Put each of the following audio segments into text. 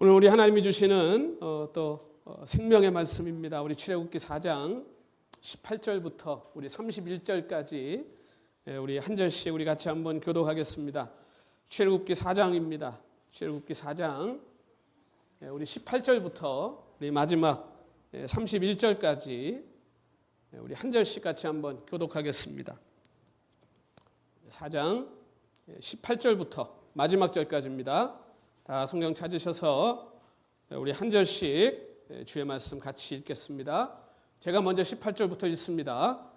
오늘 우리 하나님이 주시는 생명의 말씀입니다. 우리 출애굽기 4장 18절부터 우리 31절까지 우리 한 절씩 우리 같이 한번 교독하겠습니다. 출애굽기 4장입니다. 출애굽기 4장 우리 18절부터 우리 마지막 31절까지 우리 한 절씩 같이 한번 교독하겠습니다. 4장 18절부터 마지막 절까지입니다. 다 성경 찾으셔서 우리 한 절씩 주의 말씀 같이 읽겠습니다. 제가 먼저 18절부터 읽습니다.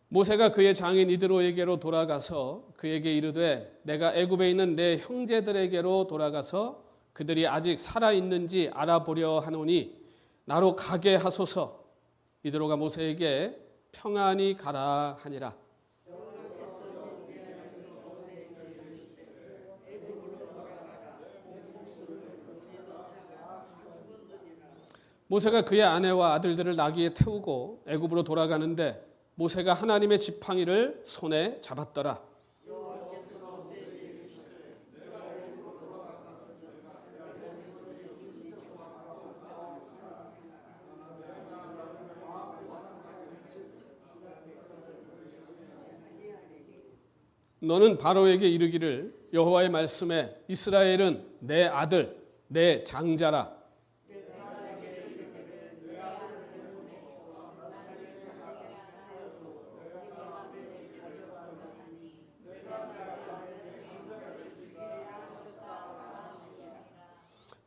모세가 그의 장인 이드로에게로 돌아가서 그에게 이르되 내가 애굽에 있는 내 형제들에게로 돌아가서 그들이 아직 살아있는지 알아보려 하노니 나로 가게 하소서. 이드로가 모세에게 평안히 가라 하니라. 모세가 그의 아내와 아들들을 나귀에 태우고 애굽으로 돌아가는데 모세가 하나님의 지팡이를 손에 잡았더라. 너는 바로에게 이르기를 여호와의 말씀에 이스라엘은 내 아들 내 장자라.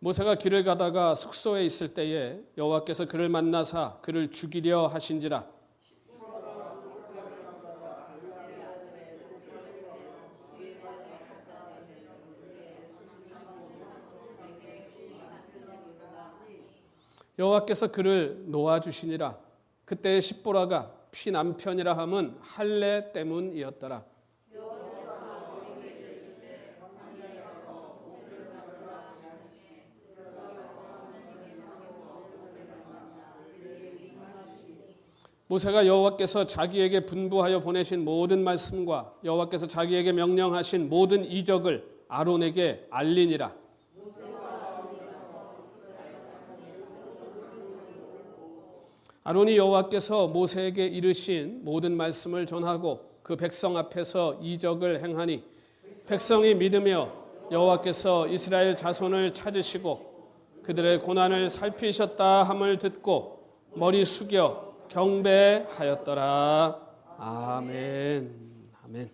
모세가 길을 가다가 숙소에 있을 때에 여호와께서 그를 만나사 그를 죽이려 하신지라. 여호와께서 그를 놓아주시니라. 그때의 십보라가 피 남편이라 함은 할례 때문이었더라. 모세가 여호와께서 자기에게 분부하여 보내신 모든 말씀과 여호와께서 자기에게 명령하신 모든 이적을 아론에게 알리니라. 아론이 여호와께서 모세에게 이르신 모든 말씀을 전하고 그 백성 앞에서 이적을 행하니 백성이 믿으며 여호와께서 이스라엘 자손을 찾으시고 그들의 고난을 살피셨다 함을 듣고 머리 숙여 경배하였더라. 아멘. 아멘.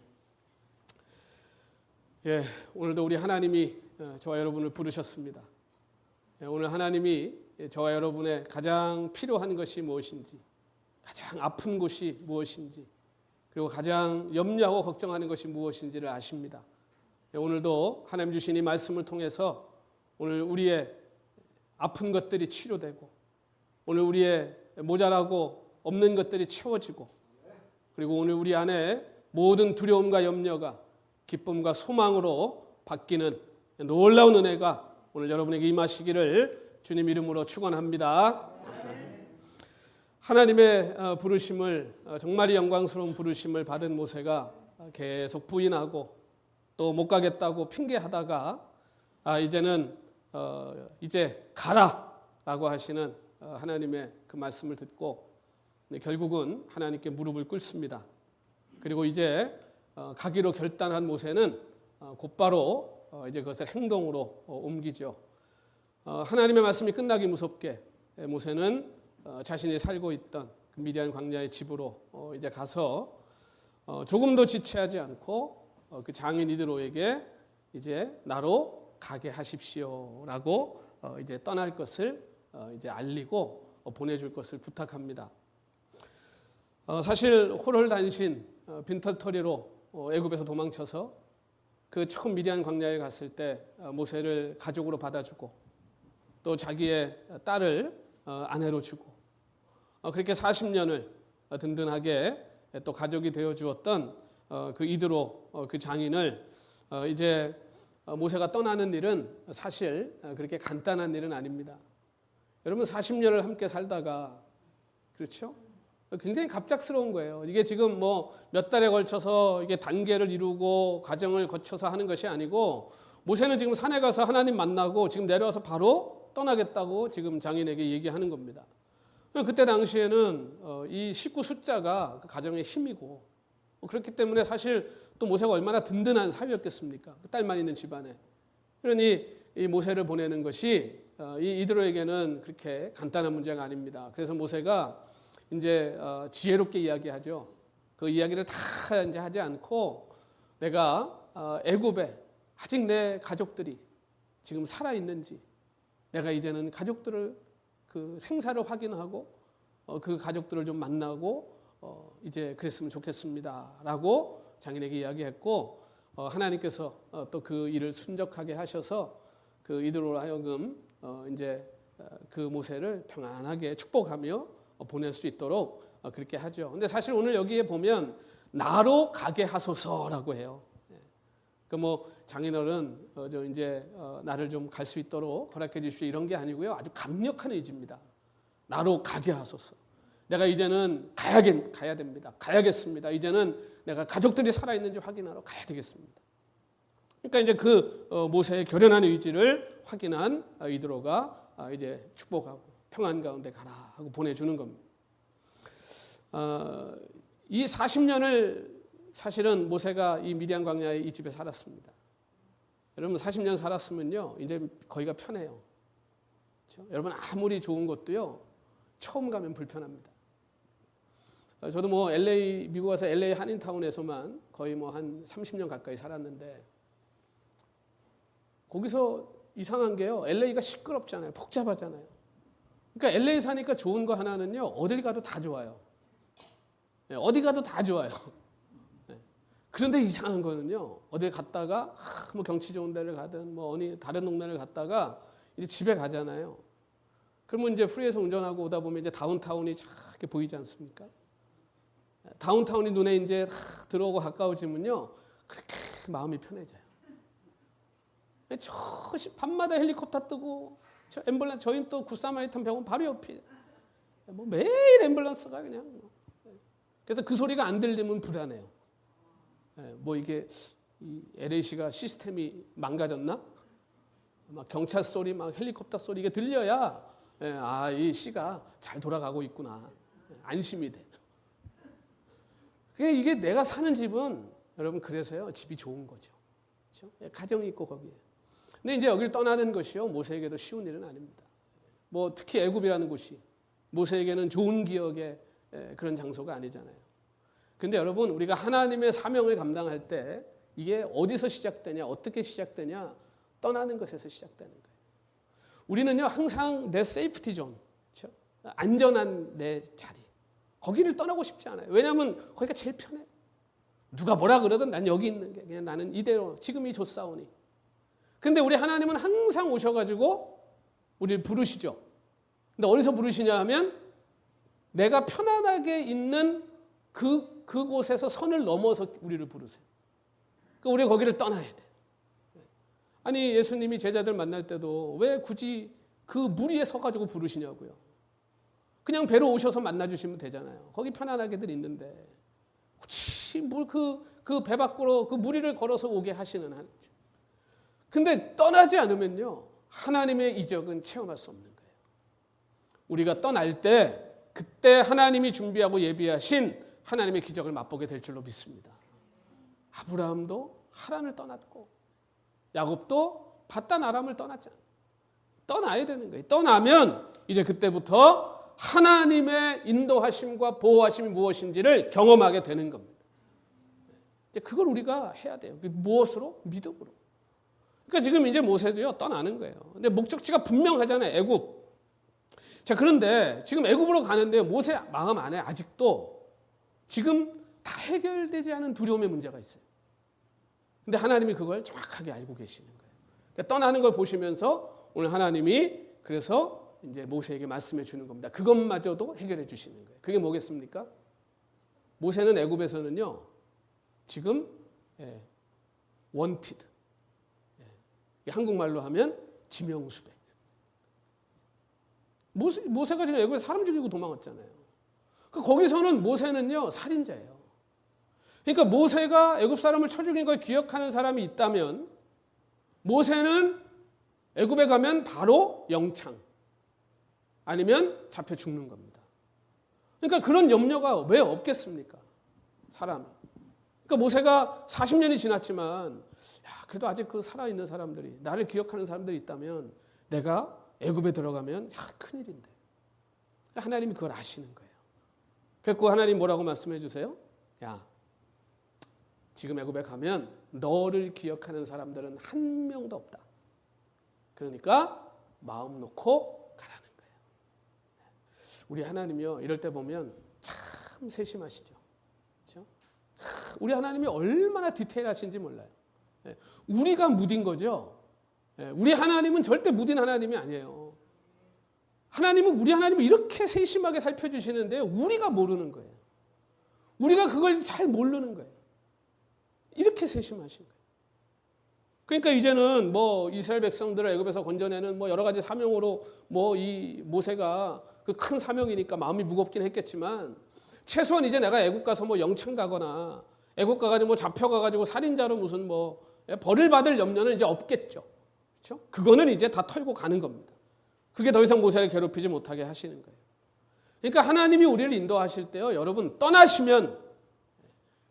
오늘도 우리 하나님이 저와 여러분을 부르셨습니다. 오늘 하나님이 저와 여러분의 가장 필요한 것이 무엇인지, 가장 아픈 곳이 무엇인지, 그리고 가장 염려하고 걱정하는 것이 무엇인지를 아십니다. 오늘도 하나님 주신 이 말씀을 통해서 오늘 우리의 아픈 것들이 치료되고, 오늘 우리의 모자라고 없는 것들이 채워지고, 그리고 오늘 우리 안에 모든 두려움과 염려가 기쁨과 소망으로 바뀌는 놀라운 은혜가 오늘 여러분에게 임하시기를 주님 이름으로 축원합니다. 하나님의 부르심을, 정말 영광스러운 부르심을 받은 모세가 계속 부인하고 또 못 가겠다고 핑계하다가 이제는 이제 가라라고 하시는 하나님의 그 말씀을 듣고 결국은 하나님께 무릎을 꿇습니다. 그리고 이제 가기로 결단한 모세는 곧바로 이제 그것을 행동으로 옮기죠. 하나님의 말씀이 끝나기 무섭게 모세는 자신이 살고 있던 그 미디안 광야의 집으로 이제 가서 조금도 지체하지 않고 그 장인 이드로에게 이제 나로 가게 하십시오라고 이제 떠날 것을 이제 알리고 보내줄 것을 부탁합니다. 사실 홀홀단신 빈털터리로 애굽에서 도망쳐서 그 처음 미디안 광야에 갔을 때 모세를 가족으로 받아주고 또 자기의 딸을 아내로 주고 그렇게 40년을 든든하게 또 가족이 되어 주었던 그 이드로 그 장인을 이제 모세가 떠나는 일은 사실 그렇게 간단한 일은 아닙니다. 여러분 40년을 함께 살다가 그렇죠? 굉장히 갑작스러운 거예요. 이게 지금 뭐 몇 달에 걸쳐서 이게 단계를 이루고 과정을 거쳐서 하는 것이 아니고 모세는 지금 산에 가서 하나님 만나고 지금 내려와서 바로 떠나겠다고 지금 장인에게 얘기하는 겁니다. 그때 당시에는 이 식구 숫자가 그 가정의 힘이고 그렇기 때문에 사실 또 모세가 얼마나 든든한 사위였겠습니까? 그 딸만 있는 집안에. 그러니 이 모세를 보내는 것이 이드로에게는 그렇게 간단한 문제가 아닙니다. 그래서 모세가 이제 지혜롭게 이야기하죠. 그 이야기를 다 이제 하지 않고 내가 애굽에 아직 내 가족들이 지금 살아 있는지 내가 이제는 가족들을 그 생사를 확인하고 그 가족들을 좀 만나고 이제 그랬으면 좋겠습니다라고 장인에게 이야기했고 하나님께서 또 그 일을 순적하게 하셔서 그 이드로로 하여금 이제 그 모세를 평안하게 축복하며 보낼 수 있도록 그렇게 하죠. 근데 사실 오늘 여기에 보면 나로 가게 하소서라고 해요. 그 뭐 장인어른 저 이제 나를 좀 갈 수 있도록 허락해 주십시오 이런 게 아니고요. 아주 강력한 의지입니다. 나로 가게 하소서. 내가 이제는 가야 됩니다. 가야겠습니다. 이제는 내가 가족들이 살아 있는지 확인하러 가야 되겠습니다. 그러니까 이제 그 모세의 결연한 의지를 확인한 이드로가 이제 축복하고 평안 가운데 가라 하고 보내주는 겁니다. 이 40년을 사실은 모세가 이 미디안 광야의 이 집에 살았습니다. 여러분 40년 살았으면요 이제 거기가 편해요. 그렇죠? 여러분 아무리 좋은 것도요 처음 가면 불편합니다. 저도 뭐 LA 미국 와서 LA 한인타운에서만 거의 뭐 한 30년 가까이 살았는데 거기서 이상한 게요 LA가 시끄럽잖아요. 복잡하잖아요. 그러니까 LA 사니까 좋은 거 하나는요 어딜 가도 다 좋아요. 어디 가도 다 좋아요. 그런데 이상한 거는요 어딜 갔다가 뭐 경치 좋은 데를 가든 뭐 어디 다른 동네를 갔다가 이제 집에 가잖아요. 그러면 이제 프리에서 운전하고 오다 보면 이제 다운타운이 이렇게 보이지 않습니까? 다운타운이 눈에 이제 들어오고 가까워지면요 그렇게 마음이 편해져요. 저 밤마다 헬리콥터 뜨고 저 앰뷸런스 저희 또 굿사마리탄 병원 바로 옆이 뭐 매일 앰뷸런스가 그냥 그래서 그 소리가 안 들리면 불안해요. 뭐 이게 이 LAC가 시스템이 망가졌나? 막 경찰 소리, 막 헬리콥터 소리 이게 들려야 이 시가 잘 돌아가고 있구나 안심이 돼. 이게 내가 사는 집은 여러분 그래서요 집이 좋은 거죠. 그렇죠? 가정이 있고 거기에. 근데 이제 여기를 떠나는 것이요 모세에게도 쉬운 일은 아닙니다. 뭐 특히 애굽이라는 곳이 모세에게는 좋은 기억의 그런 장소가 아니잖아요. 근데 여러분 우리가 하나님의 사명을 감당할 때 이게 어디서 시작되냐 어떻게 시작되냐 떠나는 것에서 시작되는 거예요. 우리는요 항상 내 세이프티 존 그렇죠? 안전한 내 자리 거기를 떠나고 싶지 않아요. 왜냐하면 거기가 제일 편해요. 누가 뭐라 그러든 난 여기 있는 게 그냥 나는 이대로 지금이 좋사오니. 근데 우리 하나님은 항상 오셔가지고 우리를 부르시죠. 근데 어디서 부르시냐 하면 내가 편안하게 있는 그곳에서 선을 넘어서 우리를 부르세요. 그러니까 우리가 거기를 떠나야 돼. 아니 예수님이 제자들 만날 때도 왜 굳이 그 물 위에 서가지고 부르시냐고요. 그냥 배로 오셔서 만나주시면 되잖아요. 거기 편안하게들 있는데 굳이 그 배 밖으로 그 물 위를 걸어서 오게 하시는 하나님. 근데 떠나지 않으면요 하나님의 이적은 체험할 수 없는 거예요. 우리가 떠날 때 그때 하나님이 준비하고 예비하신 하나님의 기적을 맛보게 될 줄로 믿습니다. 아브라함도 하란을 떠났고 야곱도 밧단 아람을 떠났잖아요. 떠나야 되는 거예요. 떠나면 이제 그때부터 하나님의 인도하심과 보호하심이 무엇인지를 경험하게 되는 겁니다. 이제 그걸 우리가 해야 돼요. 무엇으로? 믿음으로. 그러니까 지금 이제 모세도요 떠나는 거예요. 근데 목적지가 분명하잖아요. 애굽. 자 그런데 지금 애굽으로 가는데 모세 마음 안에 아직도 지금 다 해결되지 않은 두려움의 문제가 있어요. 근데 하나님이 그걸 정확하게 알고 계시는 거예요. 그러니까 떠나는 걸 보시면서 오늘 하나님이 그래서 이제 모세에게 말씀해 주는 겁니다. 그것마저도 해결해 주시는 거예요. 그게 뭐겠습니까? 모세는 애굽에서는요 지금 wanted 한국말로 하면 지명수배. 모세가 지금 애굽에 사람 죽이고 도망왔잖아요. 거기서는 모세는요 살인자예요. 그러니까 모세가 애굽 사람을 쳐 죽인 걸 기억하는 사람이 있다면 모세는 애굽에 가면 바로 영창 아니면 잡혀 죽는 겁니다. 그러니까 그런 염려가 왜 없겠습니까? 사람. 그러니까 모세가 40년이 지났지만 그래도 아직 그 살아있는 사람들이 나를 기억하는 사람들이 있다면 내가 애굽에 들어가면 큰일인데. 하나님이 그걸 아시는 거예요. 그래서 하나님 뭐라고 말씀해 주세요? 야, 지금 애굽에 가면 너를 기억하는 사람들은 한 명도 없다. 그러니까 마음 놓고 가라는 거예요. 우리 하나님이요, 이럴 때 보면 참 세심하시죠. 그렇죠? 우리 하나님이 얼마나 디테일하신지 몰라요. 우리가 무딘 거죠. 우리 하나님은 절대 무딘 하나님이 아니에요. 하나님은 우리 하나님을 이렇게 세심하게 살펴주시는데 우리가 모르는 거예요. 우리가 그걸 잘 모르는 거예요. 이렇게 세심하신 거예요. 그러니까 이제는 뭐 이스라엘 백성들을 애굽에서 건져내는 뭐 여러 가지 사명으로 뭐 이 모세가 그 큰 사명이니까 마음이 무겁긴 했겠지만 최소한 이제 내가 애굽 가서 뭐 영창 가거나 애굽 가가지고 뭐 잡혀가가지고 살인자로 무슨 뭐 벌을 받을 염려는 이제 없겠죠. 그렇죠? 그거는 이제 다 털고 가는 겁니다. 그게 더 이상 모세를 괴롭히지 못하게 하시는 거예요. 그러니까 하나님이 우리를 인도하실 때요, 여러분 떠나시면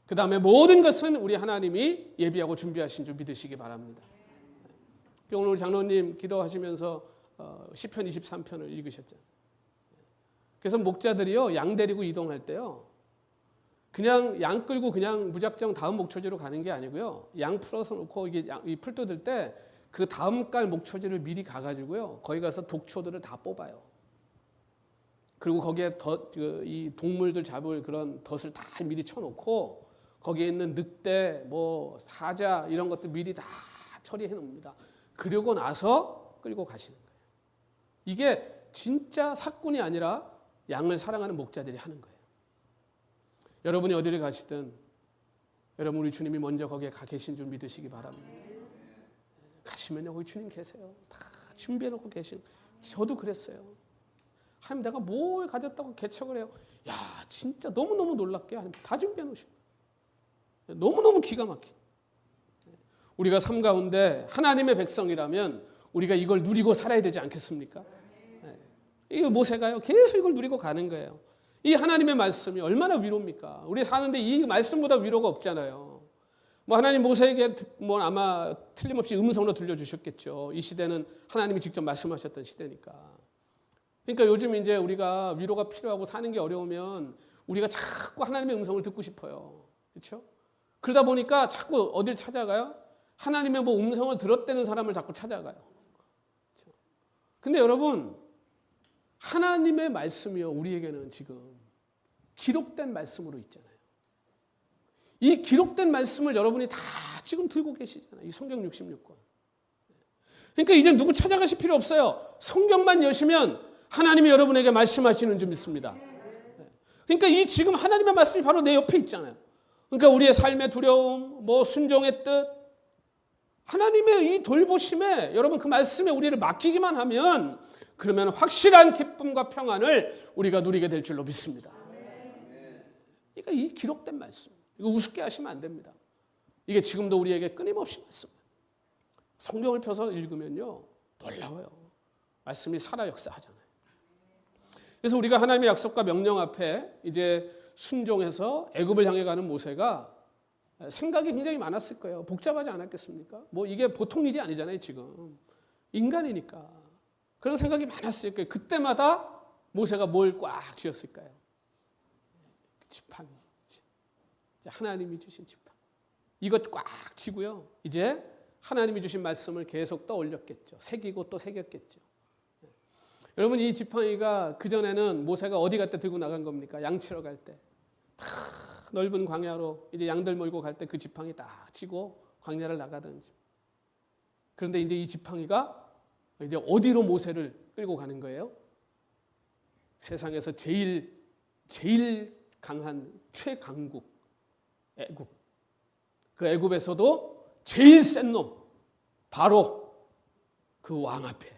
그 다음에 모든 것은 우리 하나님이 예비하고 준비하신 줄 믿으시기 바랍니다. 오늘 장로님 기도하시면서 시편 23편을 읽으셨잖아요. 그래서 목자들이요, 양 데리고 이동할 때요, 그냥 양 끌고 그냥 무작정 다음 목초지로 가는 게 아니고요, 양 풀어서 놓고 이게 풀 뜯을 때 그 다음 깔 목초지를 미리 가가지고요, 거기 가서 독초들을 다 뽑아요. 그리고 거기에 이 동물들 잡을 그런 덫을 다 미리 쳐놓고 거기에 있는 늑대, 뭐 사자 이런 것들 미리 다 처리해 놓습니다. 그러고 나서 끌고 가시는 거예요. 이게 진짜 사꾼이 아니라 양을 사랑하는 목자들이 하는 거예요. 여러분이 어디를 가시든 여러분 우리 주님이 먼저 거기에 가 계신 줄 믿으시기 바랍니다. 가시면요, 거기 주님 계세요. 다 준비해 놓고 계신. 저도 그랬어요. 하나님 내가 뭘 가졌다고 개척을 해요. 야, 진짜 너무너무 놀랍게 하나님 다 준비해 놓으시고 너무너무 기가 막힌. 우리가 삶 가운데 하나님의 백성이라면 우리가 이걸 누리고 살아야 되지 않겠습니까? 이 모세가요, 계속 이걸 누리고 가는 거예요. 이 하나님의 말씀이 얼마나 위로입니까? 우리 사는데 이 말씀보다 위로가 없잖아요. 뭐 하나님 모세에게 뭐 아마 틀림없이 음성으로 들려주셨겠죠. 이 시대는 하나님이 직접 말씀하셨던 시대니까. 그러니까 요즘 이제 우리가 위로가 필요하고 사는 게 어려우면 우리가 자꾸 하나님의 음성을 듣고 싶어요. 그렇죠? 그러다 보니까 자꾸 어딜 찾아가요? 하나님의 뭐 음성을 들었다는 사람을 자꾸 찾아가요. 그렇죠? 근데 여러분, 하나님의 말씀이요, 우리에게는 지금 기록된 말씀으로 있잖아요. 이 기록된 말씀을 여러분이 다 지금 들고 계시잖아요. 이 성경 66권. 그러니까 이제 누구 찾아가실 필요 없어요. 성경만 여시면 하나님이 여러분에게 말씀하시는 줄 믿습니다. 그러니까 이 지금 하나님의 말씀이 바로 내 옆에 있잖아요. 그러니까 우리의 삶의 두려움, 뭐 순종의 뜻, 하나님의 이 돌보심에 여러분 그 말씀에 우리를 맡기기만 하면 그러면 확실한 기쁨과 평안을 우리가 누리게 될 줄로 믿습니다. 그러니까 이 기록된 말씀, 이거 우습게 하시면 안 됩니다. 이게 지금도 우리에게 끊임없이 말씀. 성경을 펴서 읽으면요, 놀라워요. 말씀이 살아 역사하잖아요. 그래서 우리가 하나님의 약속과 명령 앞에 이제 순종해서 애굽을 향해 가는 모세가 생각이 굉장히 많았을 거예요. 복잡하지 않았겠습니까? 뭐 이게 보통 일이 아니잖아요, 지금. 인간이니까. 그런 생각이 많았을 거예요. 그때마다 모세가 뭘 꽉 쥐었을까요? 지팡이. 하나님이 주신 지팡이. 이것 꽉 쥐고요. 이제 하나님이 주신 말씀을 계속 떠올렸겠죠. 새기고 또 새겼겠죠. 여러분, 이 지팡이가 그전에는 모세가 어디 갈 때 들고 나간 겁니까? 양 치러 갈 때. 넓은 광야로 이제 양들 몰고 갈 때 그 지팡이 딱 쥐고 광야를 나가든지. 그런데 이제 이 지팡이가 이제 어디로 모세를 끌고 가는 거예요? 세상에서 제일 강한 최강국 애굽. 그 애굽에서도 제일 센 놈, 바로 그 왕 앞에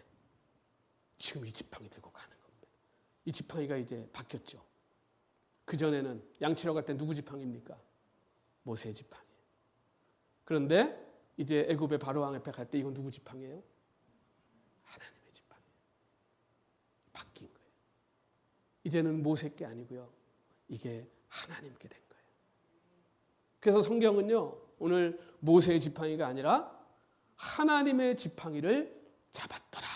지금 이 지팡이 들고 가는 겁니다. 이 지팡이가 이제 바뀌었죠. 그전에는 양치러 갈 때 누구 지팡이입니까? 모세 지팡이. 그런데 이제 애굽의 바로왕 앞에 갈 때 이건 누구 지팡이에요? 하나님의 지팡이. 바뀐 거예요. 이제는 모세 게 아니고요. 이게 하나님께 된 거예요. 그래서 성경은요, 오늘 모세의 지팡이가 아니라 하나님의 지팡이를 잡았더라.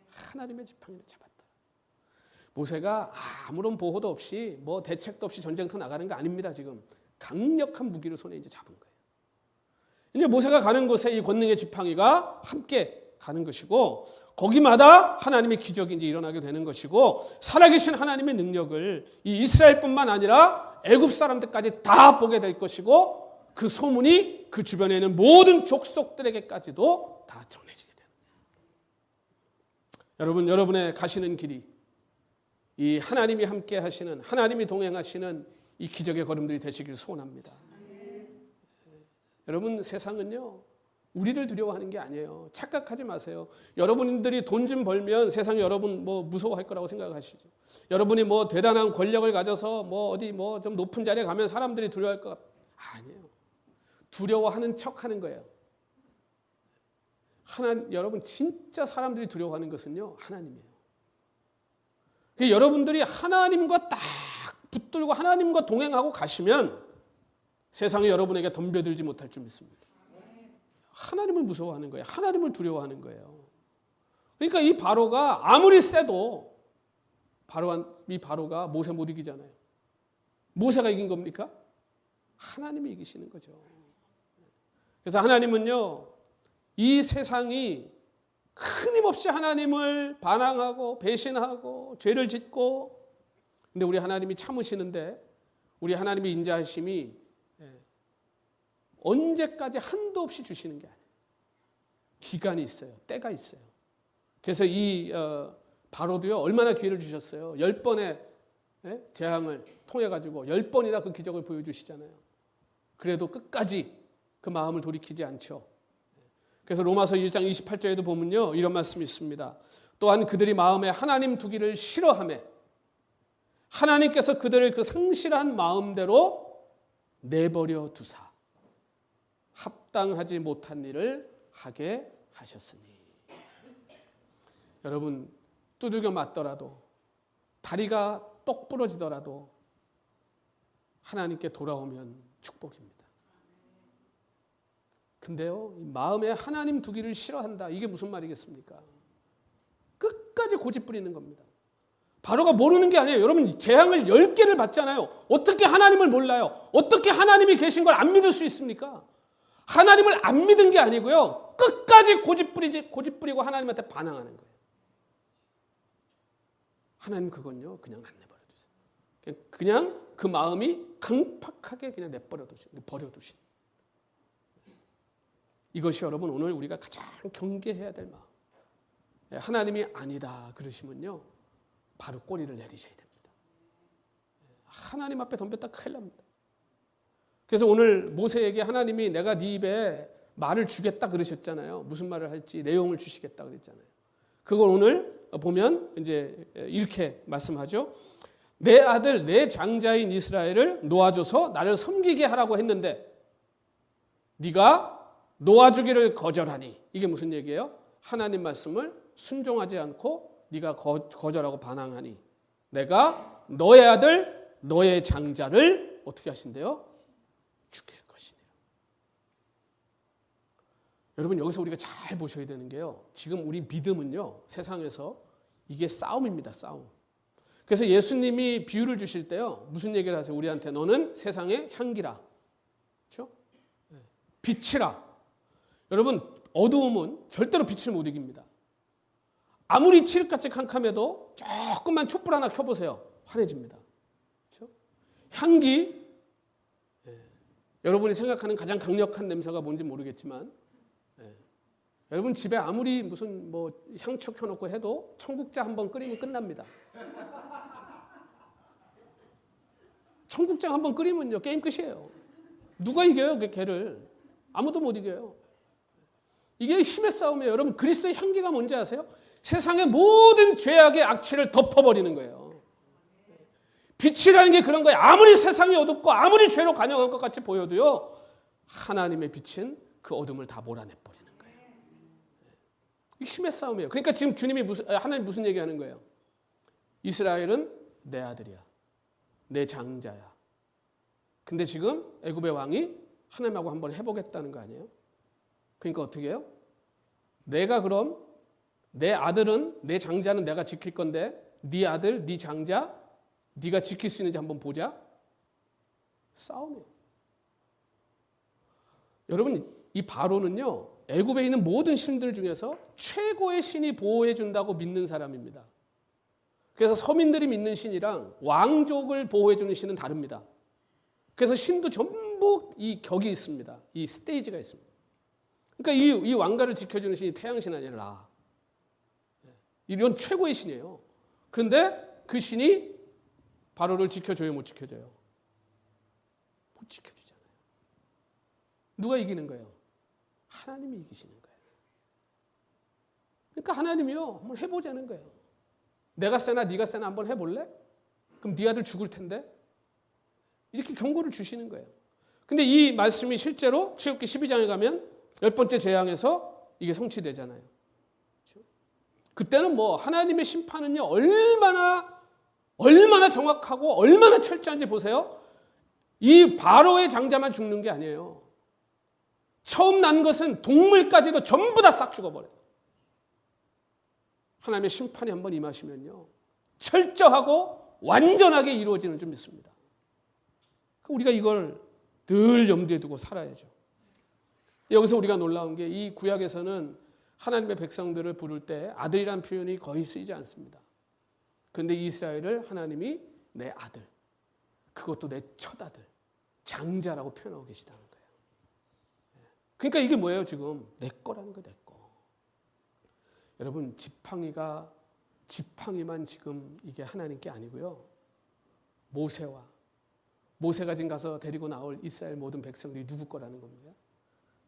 하나님의 지팡이를 잡았더라. 모세가 아무런 보호도 없이 뭐 대책도 없이 전쟁터 나가는 거 아닙니다. 지금 강력한 무기를 손에 이제 잡은 거예요. 이제 모세가 가는 곳에 이 권능의 지팡이가 함께 가는 것이고, 거기마다 하나님의 기적이 이제 일어나게 되는 것이고, 살아계신 하나님의 능력을 이 이스라엘뿐만 아니라 애굽 사람들까지 다 보게 될 것이고, 그 소문이 그 주변에 있는 모든 족속들에게까지도 다 전해지게 됩니다. 여러분의 가시는 길이 이 하나님이 함께 하시는, 하나님이 동행하시는 이 기적의 걸음들이 되시길 소원합니다. 여러분, 세상은요, 우리를 두려워하는 게 아니에요. 착각하지 마세요. 여러분들이 돈 좀 벌면 세상이 여러분 뭐 무서워할 거라고 생각하시죠. 여러분이 뭐 대단한 권력을 가져서 뭐 어디 뭐 좀 높은 자리에 가면 사람들이 두려워할 것 아니에요. 두려워하는 척하는 거예요. 여러분 진짜 사람들이 두려워하는 것은요, 하나님이에요. 여러분들이 하나님과 딱 붙들고 하나님과 동행하고 가시면 세상이 여러분에게 덤벼들지 못할 줄 믿습니다. 하나님을 무서워하는 거예요. 하나님을 두려워하는 거예요. 그러니까 이 바로가 아무리 세도 이 바로가 모세 못 이기잖아요. 모세가 이긴 겁니까? 하나님이 이기시는 거죠. 그래서 하나님은요, 이 세상이 끊임없이 하나님을 반항하고 배신하고 죄를 짓고, 근데 우리 하나님이 참으시는데, 우리 하나님의 인자하심이 언제까지 한도 없이 주시는 게 아니에요. 기간이 있어요. 때가 있어요. 그래서 이 바로도요, 얼마나 기회를 주셨어요. 10번의 재앙을 통해 가지고 10번이나 그 기적을 보여주시잖아요. 그래도 끝까지 그 마음을 돌이키지 않죠. 그래서 로마서 1장 28절에도 보면요, 이런 말씀이 있습니다. 또한 그들이 마음에 하나님 두기를 싫어하며 하나님께서 그들을 그 상실한 마음대로 내버려 두사 합당하지 못한 일을 하게 하셨으니. 여러분, 두들겨 맞더라도, 다리가 똑 부러지더라도 하나님께 돌아오면 축복입니다. 근데요, 마음에 하나님 두기를 싫어한다. 이게 무슨 말이겠습니까? 끝까지 고집 부리는 겁니다. 바로가 모르는 게 아니에요. 여러분, 재앙을 10개를 받잖아요. 어떻게 하나님을 몰라요? 어떻게 하나님이 계신 걸 안 믿을 수 있습니까? 하나님을 안 믿은 게 아니고요, 끝까지 고집 부리고 하나님한테 반항하는 거예요. 하나님 그건요, 그냥 안 내버려 두세요. 그냥 그 마음이 강팍하게 그냥 버려두신. 이것이 여러분 오늘 우리가 가장 경계해야 될 마음. 하나님이 아니다 그러시면요, 바로 꼬리를 내리셔야 됩니다. 하나님 앞에 덤볐다 큰일 납니다. 그래서 오늘 모세에게 하나님이 내가 네 입에 말을 주겠다 그러셨잖아요. 무슨 말을 할지 내용을 주시겠다 그랬잖아요. 그걸 오늘 보면 이제 이렇게 말씀하죠. 내 아들 내 장자인 이스라엘을 놓아줘서 나를 섬기게 하라고 했는데 네가 놓아주기를 거절하니. 이게 무슨 얘기예요? 하나님 말씀을 순종하지 않고 네가 거절하고 반항하니 내가 너의 아들 너의 장자를 어떻게 하신대요? 죽일 것이네요. 여러분, 여기서 우리가 잘 보셔야 되는 게요, 지금 우리 믿음은요, 세상에서 이게 싸움입니다. 싸움. 그래서 예수님이 비유를 주실 때요, 무슨 얘기를 하세요? 우리한테 너는 세상의 향기라, 그렇죠? 빛이라. 여러분, 어두움은 절대로 빛을 못 이깁니다. 아무리 칠흑같이 캄캄해도 조금만 촛불 하나 켜보세요. 환해집니다. 그렇죠? 향기, 여러분이 생각하는 가장 강력한 냄새가 뭔지 모르겠지만, 여러분 집에 아무리 무슨 뭐 향초 켜놓고 해도 청국장 한번 끓이면 끝납니다. 청국장 한번 끓이면요, 게임 끝이에요. 누가 이겨요, 그 걔를? 아무도 못 이겨요. 이게 힘의 싸움이에요. 여러분, 그리스도의 향기가 뭔지 아세요? 세상의 모든 죄악의 악취를 덮어버리는 거예요. 빛이라는 게 그런 거예요. 아무리 세상이 어둡고 아무리 죄로 관영한 것 같이 보여도요, 하나님의 빛은 그 어둠을 다 몰아내버리는 거예요. 이 힘의 싸움이에요. 그러니까 지금 하나님 무슨 얘기하는 거예요? 이스라엘은 내 아들이야. 내 장자야. 근데 지금 애굽의 왕이 하나님하고 한번 해보겠다는 거 아니에요? 그러니까 어떻게 해요? 내가 그럼 내 아들은, 내 장자는 내가 지킬 건데 네 아들, 네 장자 네가 지킬 수 있는지 한번 보자. 싸움이에요. 여러분, 이 바로는요, 애굽에 있는 모든 신들 중에서 최고의 신이 보호해 준다고 믿는 사람입니다. 그래서 서민들이 믿는 신이랑 왕족을 보호해 주는 신은 다릅니다. 그래서 신도 전부 이 격이 있습니다. 이 스테이지가 있습니다. 그러니까 이 왕가를 지켜주는 신이 태양신 아니라 라. 이건 최고의 신이에요. 그런데 그 신이 바로를 지켜줘요, 못 지켜줘요? 못 지켜주잖아요. 누가 이기는 거예요? 하나님이 이기시는 거예요. 그러니까 하나님이요, 한번 해보자는 거예요. 내가 세나 네가 세나 한번 해볼래? 그럼 네 아들 죽을 텐데? 이렇게 경고를 주시는 거예요. 근데 이 말씀이 실제로 출애굽기 12장에 가면 10번째 재앙에서 이게 성취되잖아요. 그때는 뭐 하나님의 심판은요, 얼마나 정확하고 얼마나 철저한지 보세요. 이 바로의 장자만 죽는 게 아니에요. 처음 난 것은 동물까지도 전부 다 싹 죽어버려요. 하나님의 심판이 한번 임하시면요, 철저하고 완전하게 이루어지는 줄 믿습니다. 우리가 이걸 늘 염두에 두고 살아야죠. 여기서 우리가 놀라운 게 이 구약에서는 하나님의 백성들을 부를 때 아들이란 표현이 거의 쓰이지 않습니다. 그런데 이스라엘을 하나님이 내 아들, 그것도 내 첫아들, 장자라고 표현하고 계시다는 거예요. 그러니까 이게 뭐예요? 지금 내 거라는 거, 내 거. 여러분, 지팡이만 지금 이게 하나님께 아니고요, 모세가 지금 가서 데리고 나올 이스라엘 모든 백성들이 누구 거라는 겁니까?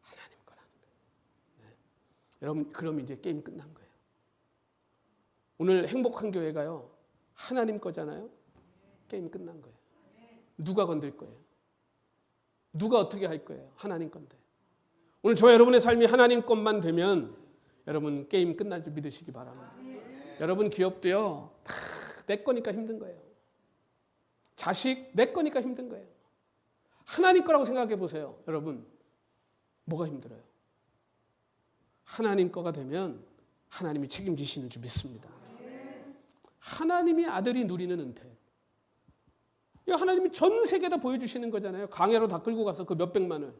하나님 거라는 거예요. 네. 여러분, 그럼 이제 게임 끝난 거예요. 오늘 행복한 교회가요, 하나님 거잖아요. 게임 끝난 거예요. 누가 건들 거예요? 누가 어떻게 할 거예요? 하나님 건데. 오늘 저와 여러분의 삶이 하나님 것만 되면 여러분 게임 끝날 줄 믿으시기 바랍니다. 여러분 기업도요, 다 내 거니까 힘든 거예요. 자식 내 거니까 힘든 거예요. 하나님 거라고 생각해 보세요. 여러분, 뭐가 힘들어요? 하나님 거가 되면 하나님이 책임지시는 줄 믿습니다. 하나님이 아들이 누리는 은혜. 하나님이 전 세계에다 보여주시는 거잖아요. 광야로 다 끌고 가서 그 몇백만을.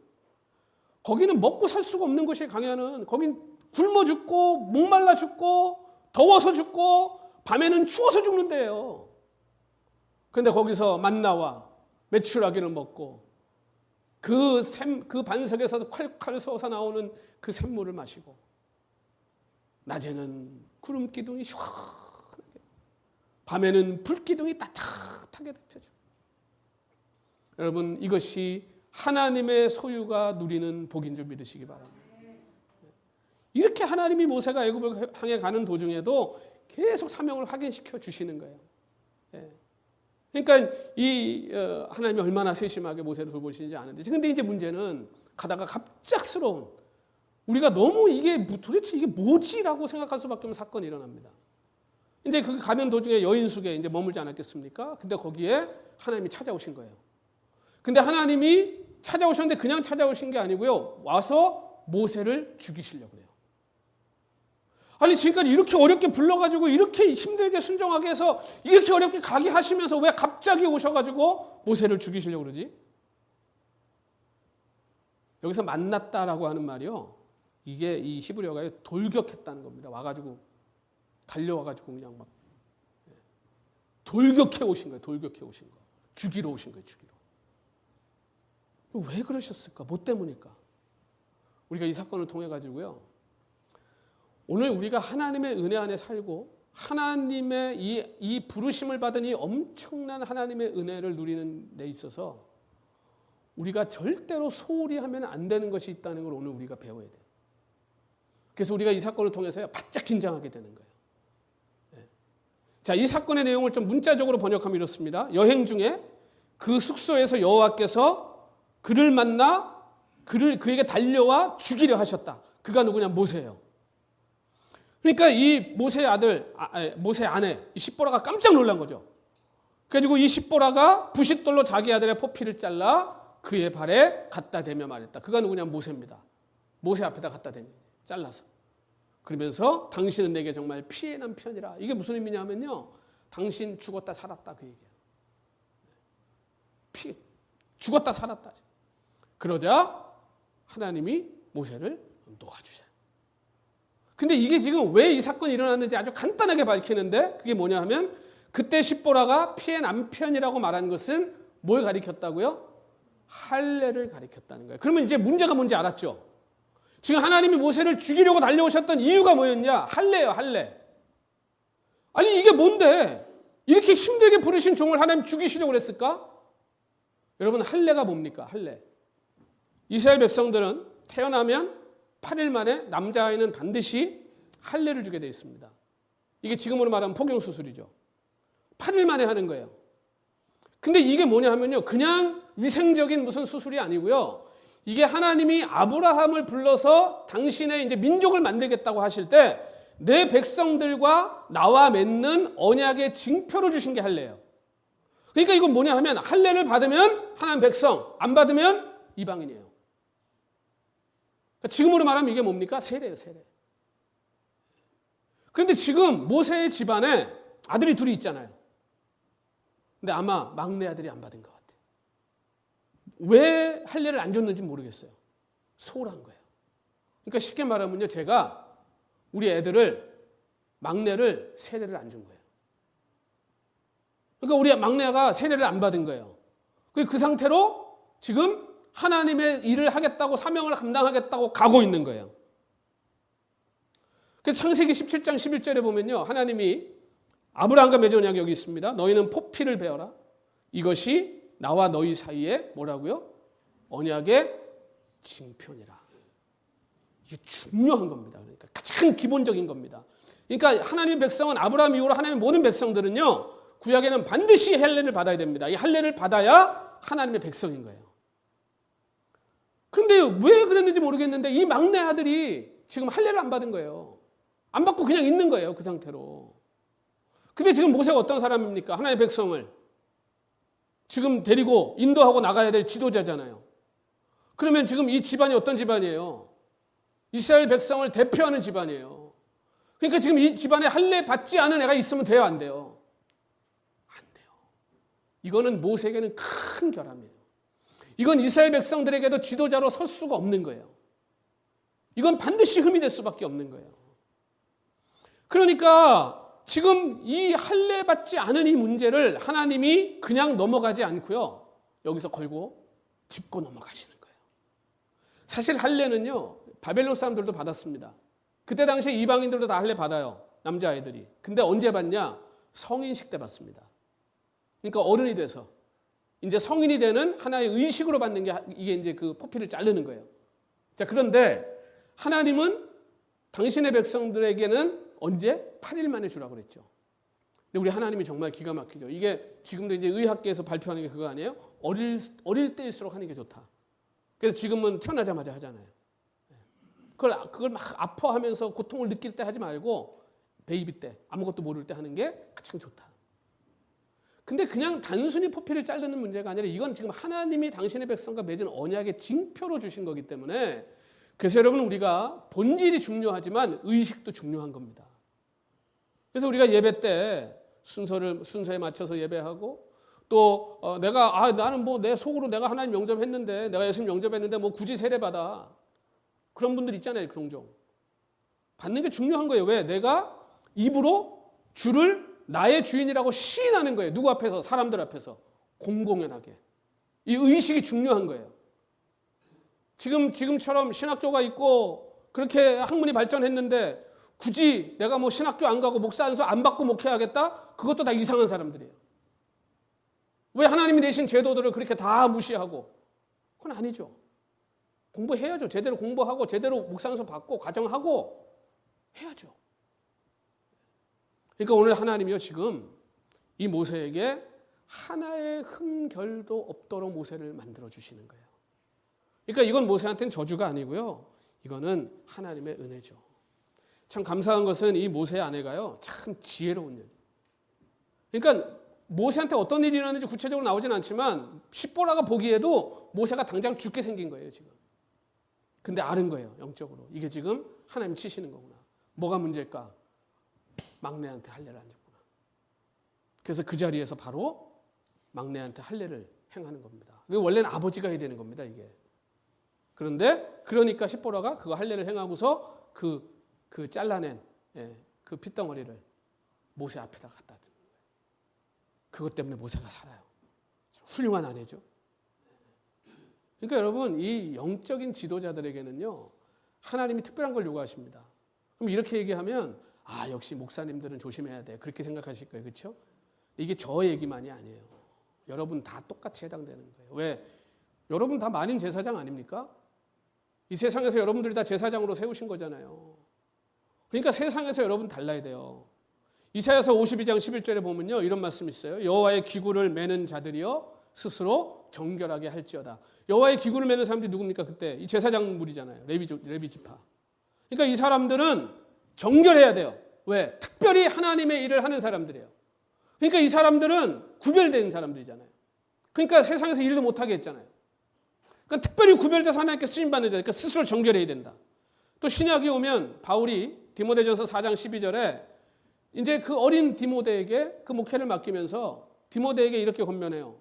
거기는 먹고 살 수가 없는 곳이에요. 광야는. 거긴 굶어 죽고 목말라 죽고 더워서 죽고 밤에는 추워서 죽는데요. 그런데 거기서 만나와 메추라기를 먹고 그 반석에서 콸콸 솟아 나오는 그 샘물을 마시고, 낮에는 구름 기둥이 시원하게, 밤에는 불 기둥이 따뜻하게 데펴주고. 여러분, 이것이 하나님의 소유가 누리는 복인 줄 믿으시기 바랍니다. 이렇게 하나님이 모세가 애굽을 향해 가는 도중에도 계속 사명을 확인시켜 주시는 거예요. 그러니까 하나님이 얼마나 세심하게 모세를 돌보시는지 아는데, 근데 이제 문제는 가다가 갑작스러운, 우리가 너무 도대체 이게 뭐지라고 생각할 수밖에 없는 사건이 일어납니다. 이제 그 가는 도중에 여인숙에 이제 머물지 않았겠습니까? 근데 거기에 하나님이 찾아오신 거예요. 근데 하나님이 찾아오셨는데 그냥 찾아오신 게 아니고요, 와서 모세를 죽이시려고 해요. 아니, 지금까지 이렇게 어렵게 불러가지고 이렇게 힘들게 순종하게 해서 이렇게 어렵게 가게 하시면서 왜 갑자기 오셔가지고 모세를 죽이시려고 그러지? 여기서 만났다라고 하는 말이요, 이게 이 히브리어가 돌격했다는 겁니다. 와가지고 달려와가지고 그냥 막 돌격해 오신 거예요. 돌격해 오신 거. 죽이러 오신 거예요. 죽이러. 왜 그러셨을까? 뭐 때문일까? 우리가 이 사건을 통해 가지고요, 오늘 우리가 하나님의 은혜 안에 살고 하나님의 이 부르심을 받은 이 엄청난 하나님의 은혜를 누리는 데 있어서 우리가 절대로 소홀히 하면 안 되는 것이 있다는 걸 오늘 우리가 배워야 돼요. 그래서 우리가 이 사건을 통해서 바짝 긴장하게 되는 거예요. 자, 이 사건의 내용을 좀 문자적으로 번역하면 이렇습니다. 여행 중에 그 숙소에서 여호와께서 그를 만나 그에게 달려와 죽이려 하셨다. 그가 누구냐? 모세예요. 그러니까 이 모세의 아들, 모세의 아내 이 십보라가 깜짝 놀란 거죠. 그래가지고 이 십보라가 부싯돌로 자기 아들의 포피를 잘라 그의 발에 갖다 대며 말했다. 그가 누구냐? 모세입니다. 모세 앞에다 갖다 대며 잘라서. 그러면서 당신은 내게 정말 피해 남편이라. 이게 무슨 의미냐면요. 당신 죽었다 살았다 그 얘기예요. 죽었다 살았다. 그러자 하나님이 모세를 놓아주세요. 근데 이게 지금 왜 이 사건이 일어났는지 아주 간단하게 밝히는데 그게 뭐냐 하면 그때 십보라가 피해 남편이라고 말한 것은 뭘 가리켰다고요? 할례를 가리켰다는 거예요. 그러면 이제 문제가 뭔지 알았죠? 지금 하나님이 모세를 죽이려고 달려오셨던 이유가 뭐였냐? 할례예요, 할례. 아니 이게 뭔데? 이렇게 힘들게 부르신 종을 하나님 죽이시려고 그랬을까? 여러분 할례가 뭡니까? 할례. 이스라엘 백성들은 태어나면 8일 만에 남자아이는 반드시 할례를 주게 되어 있습니다. 이게 지금으로 말하면 포경수술이죠. 8일 만에 하는 거예요. 근데 이게 뭐냐 하면요. 그냥 위생적인 무슨 수술이 아니고요. 이게 하나님이 아브라함을 불러서 당신의 이제 민족을 만들겠다고 하실 때 내 백성들과 나와 맺는 언약의 징표로 주신 게 할례예요. 그러니까 이건 뭐냐 하면 할례를 받으면 하나님 백성, 안 받으면 이방인이에요. 그러니까 지금으로 말하면 이게 뭡니까? 세례예요, 세례. 그런데 지금 모세의 집안에 아들이 둘이 있잖아요. 근데 아마 막내 아들이 안 받은 것 같아요. 왜 할례를 안 줬는지 모르겠어요. 소홀한 거예요. 그러니까 쉽게 말하면요, 제가 우리 애들을 막내를 세례를 안 준 거예요. 그러니까 우리 막내가 세례를 안 받은 거예요. 그 상태로 지금 하나님의 일을 하겠다고 사명을 감당하겠다고 가고 있는 거예요. 그래서 창세기 17장 11절에 보면요. 하나님이 아브라함과 맺은 언약이 여기 있습니다. 너희는 포피를 베어라. 이것이 나와 너희 사이에 뭐라고요? 언약의 징표니라. 이게 중요한 겁니다. 그러니까 가장 기본적인 겁니다. 그러니까 하나님의 백성은 아브라함 이후로 하나님의 모든 백성들은요. 구약에는 반드시 할례를 받아야 됩니다. 이 할례를 받아야 하나님의 백성인 거예요. 그런데 왜 그랬는지 모르겠는데 이 막내 아들이 지금 할례를 안 받은 거예요. 안 받고 그냥 있는 거예요. 그 상태로. 근데 지금 모세가 어떤 사람입니까? 하나님의 백성을 지금 데리고 인도하고 나가야 될 지도자잖아요. 그러면 지금 이 집안이 어떤 집안이에요? 이스라엘 백성을 대표하는 집안이에요. 그러니까 지금 이 집안에 할례 받지 않은 애가 있으면 돼요? 안 돼요? 안 돼요. 이거는 모세에게는 큰 결함이에요. 이건 이스라엘 백성들에게도 지도자로 설 수가 없는 거예요. 이건 반드시 흠이 될 수밖에 없는 거예요. 그러니까 지금 이 할례 받지 않은 이 문제를 하나님이 그냥 넘어가지 않고요. 여기서 걸고 짚고 넘어가시는 거예요. 사실 할례는요. 바벨론 사람들도 받았습니다. 그때 당시에 이방인들도 다 할례 받아요. 남자아이들이. 근데 언제 받냐? 성인식 때 받습니다. 그러니까 어른이 돼서 이제 성인이 되는 하나의 의식으로 받는 게 이게 이제 그 포피를 자르는 거예요. 자, 그런데 하나님은 당신의 백성들에게는 언제? 8일 만에 주라고 그랬죠. 근데 우리 하나님이 정말 기가 막히죠. 이게 지금도 이제 의학계에서 발표하는 게 그거 아니에요? 어릴 때일수록 하는 게 좋다. 그래서 지금은 태어나자마자 하잖아요. 그걸 막 아파하면서 고통을 느낄 때 하지 말고 베이비 때 아무것도 모를 때 하는 게 가장 좋다. 근데 그냥 단순히 포피를 자르는 문제가 아니라 이건 지금 하나님이 당신의 백성과 맺은 언약의 징표로 주신 거기 때문에 그래서 여러분 우리가 본질이 중요하지만 의식도 중요한 겁니다. 그래서 우리가 예배 때 순서에 맞춰서 예배하고 또 나는 뭐 내 속으로 내가 하나님 영접했는데 내가 예수님 영접했는데 뭐 굳이 세례 받아. 그런 분들 있잖아요. 종종. 받는 게 중요한 거예요. 왜? 내가 입으로 주를 나의 주인이라고 시인하는 거예요. 누구 앞에서? 사람들 앞에서. 공공연하게. 이 의식이 중요한 거예요. 지금처럼 신학교가 있고 그렇게 학문이 발전했는데 굳이 내가 뭐 신학교 안 가고 목사 안수 안 받고 목회하겠다? 그것도 다 이상한 사람들이에요. 왜 하나님이 내신 제도들을 그렇게 다 무시하고? 그건 아니죠. 공부해야죠. 제대로 공부하고 제대로 목사 안수 받고 가정하고 해야죠. 그러니까 오늘 하나님이요 지금 이 모세에게 하나의 흠결도 없도록 모세를 만들어 주시는 거예요. 그러니까 이건 모세한테는 저주가 아니고요. 이거는 하나님의 은혜죠. 참 감사한 것은 이 모세의 아내가요. 참 지혜로운 여자. 그러니까 모세한테 어떤 일이 일어났는지 구체적으로 나오진 않지만 십보라가 보기에도 모세가 당장 죽게 생긴 거예요. 지금. 근데 아는 거예요. 영적으로. 이게 지금 하나님 치시는 거구나. 뭐가 문제일까? 막내한테 할례를 안 줬구나. 그래서 그 자리에서 바로 막내한테 할례를 행하는 겁니다. 원래는 아버지가 해야 되는 겁니다. 이게. 그런데 그러니까 십보라가 그거 할례를 행하고서 그 잘라낸 그 핏덩어리를 모세 앞에다 갖다 두는 거예요. 그것 때문에 모세가 살아요. 훌륭한 아내죠. 그러니까 여러분 이 영적인 지도자들에게는요. 하나님이 특별한 걸 요구하십니다. 그럼 이렇게 얘기하면 역시 목사님들은 조심해야 돼. 그렇게 생각하실 거예요. 그렇죠? 이게 저 얘기만이 아니에요. 여러분 다 똑같이 해당되는 거예요. 왜? 여러분 다 만인 제사장 아닙니까? 이 세상에서 여러분들이 다 제사장으로 세우신 거잖아요. 그러니까 세상에서 여러분 달라야 돼요. 이사야서 52장 11절에 보면요. 이런 말씀이 있어요. 여호와의 기구를 매는 자들이여 스스로 정결하게 할지어다. 여호와의 기구를 매는 사람들이 누굽니까? 그때 이 제사장 무리잖아요. 레위 지파. 그러니까 이 사람들은 정결해야 돼요. 왜? 특별히 하나님의 일을 하는 사람들이에요. 그러니까 이 사람들은 구별된 사람들이잖아요. 그러니까 세상에서 일도 못하게 했잖아요. 그러니까 특별히 구별돼서 하나님께 쓰임받는 자, 그러니까 스스로 정결해야 된다. 또 신약에 오면 바울이 디모데전서 4장 12절에 이제 그 어린 디모데에게 그 목회를 맡기면서 디모데에게 이렇게 권면해요.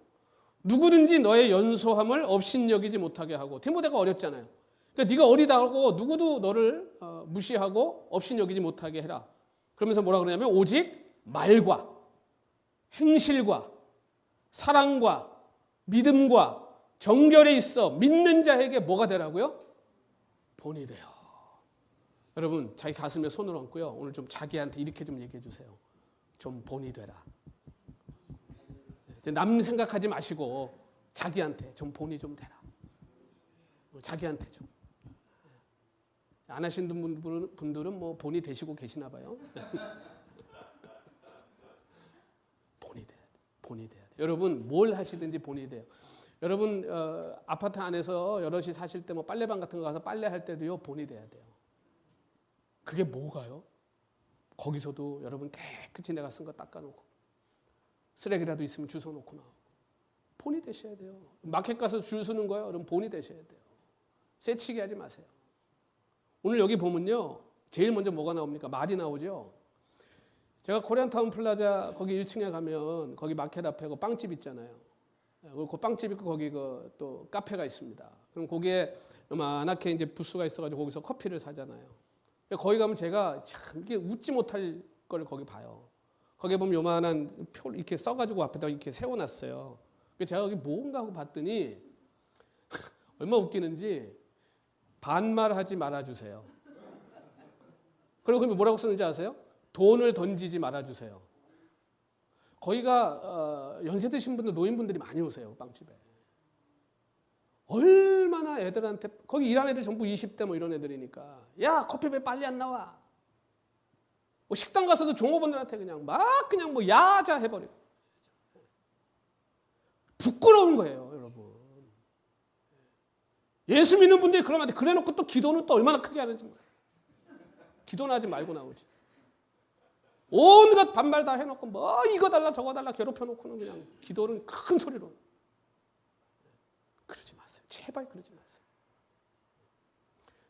누구든지 너의 연소함을 업신여기지 못하게 하고. 디모데가 어렸잖아요. 그러니까 네가 어리다고 누구도 너를 무시하고 업신여기지 못하게 해라. 그러면서 뭐라 그러냐면 오직 말과 행실과 사랑과 믿음과 정결에 있어 믿는 자에게 뭐가 되라고요? 본이 돼요. 여러분 자기 가슴에 손을 얹고요. 오늘 좀 자기한테 이렇게 좀 얘기해 주세요. 좀 본이 되라. 남 생각하지 마시고 자기한테 좀 본이 좀 되라. 자기한테 좀. 안 하시는 분들은 뭐 본이 되시고 계시나 봐요. 본이 돼야 돼. 본이 돼야 돼. 여러분 뭘 하시든지 본이 돼요. 여러분 아파트 안에서 여럿이 사실 때 뭐 빨래방 같은 거 가서 빨래할 때도요 본이 돼야 돼요. 그게 뭐가요? 거기서도 여러분 깨끗이 내가 쓴 거 닦아놓고 쓰레기라도 있으면 주워놓고 나오고 본이 되셔야 돼요. 마켓 가서 줄 서는 거예요. 여러분 본이 되셔야 돼요. 새치기 하지 마세요. 오늘 여기 보면요. 제일 먼저 뭐가 나옵니까? 말이 나오죠. 제가 코리안타운 플라자 거기 1층에 가면 거기 마켓 앞에 그 빵집 있잖아요. 그 빵집 있고 거기 또 카페가 있습니다. 그럼 거기에 요만하게 이제 부스가 있어가지고 거기서 커피를 사잖아요. 거기 가면 제가 참 이게 웃지 못할 걸 거기 봐요. 거기 보면 요만한 표 이렇게 써가지고 앞에다 이렇게 세워놨어요. 제가 거기 뭔가 하고 봤더니 얼마나 웃기는지 반말하지 말아주세요. 그리고 그게 뭐라고 쓰는지 아세요? 돈을 던지지 말아주세요. 거기가 연세 드신 분들, 노인분들이 많이 오세요. 빵집에. 얼마나 애들한테 거기 일하는 애들 전부 20대 뭐 이런 애들이니까 야 커피 왜 빨리 안 나와? 뭐 식당 가서도 종업원들한테 그냥 뭐 야자 해버리고 부끄러운 거예요, 여러분. 예수 믿는 분들이 그러면 그래놓고 또 기도는 또 얼마나 크게 하는지 기도는 하지 말고 나오지. 온갖 반말 다 해놓고 뭐 이거 달라 저거 달라 괴롭혀놓고는 그냥 기도는 큰 소리로. 그러지 마세요. 제발 그러지 마세요.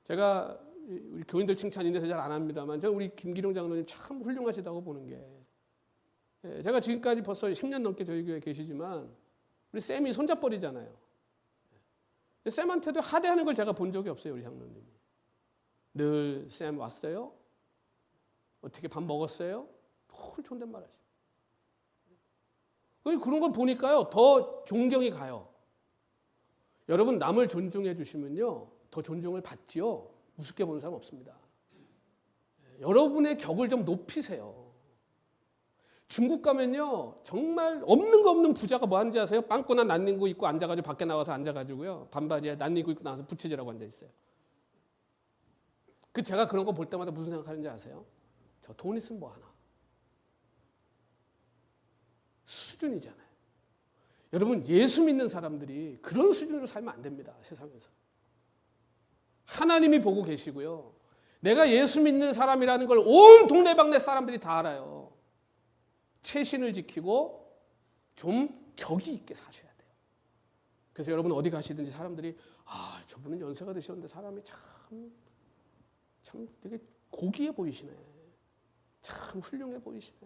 제가 우리 교인들 칭찬 인해서 잘 안 합니다만 제가 우리 김기룡 장로님 참 훌륭하시다고 보는 게 제가 지금까지 벌써 10년 넘게 저희 교회에 계시지만 우리 쌤이 손잡벌이잖아요. 쌤한테도 하대하는 걸 제가 본 적이 없어요. 우리 장로님이. 늘 쌤 왔어요? 어떻게 밥 먹었어요? 늘 존댓말 하시죠. 그런 걸 보니까요. 더 존경이 가요. 여러분 남을 존중해 주시면요. 더 존중을 받지요. 우습게 보는 사람 없습니다. 여러분의 격을 좀 높이세요. 중국 가면요. 정말 없는 거 없는 부자가 뭐 하는지 아세요? 빵꾸나 난닝구 입고 앉아가지고 밖에 나와서 앉아가지고요. 반바지에 난닝구 입고 나와서 부채질하고 앉아있어요. 제가 그런 거 볼 때마다 무슨 생각하는지 아세요? 저 돈 있으면 뭐 하나. 수준이잖아요. 여러분 예수 믿는 사람들이 그런 수준으로 살면 안 됩니다. 세상에서. 하나님이 보고 계시고요. 내가 예수 믿는 사람이라는 걸 온 동네방네 사람들이 다 알아요. 체신을 지키고 좀 격이 있게 사셔야 돼요. 그래서 여러분 어디 가시든지 사람들이 저분은 연세가 드셨는데 사람이 참 되게 고귀해 보이시네. 참 훌륭해 보이시네.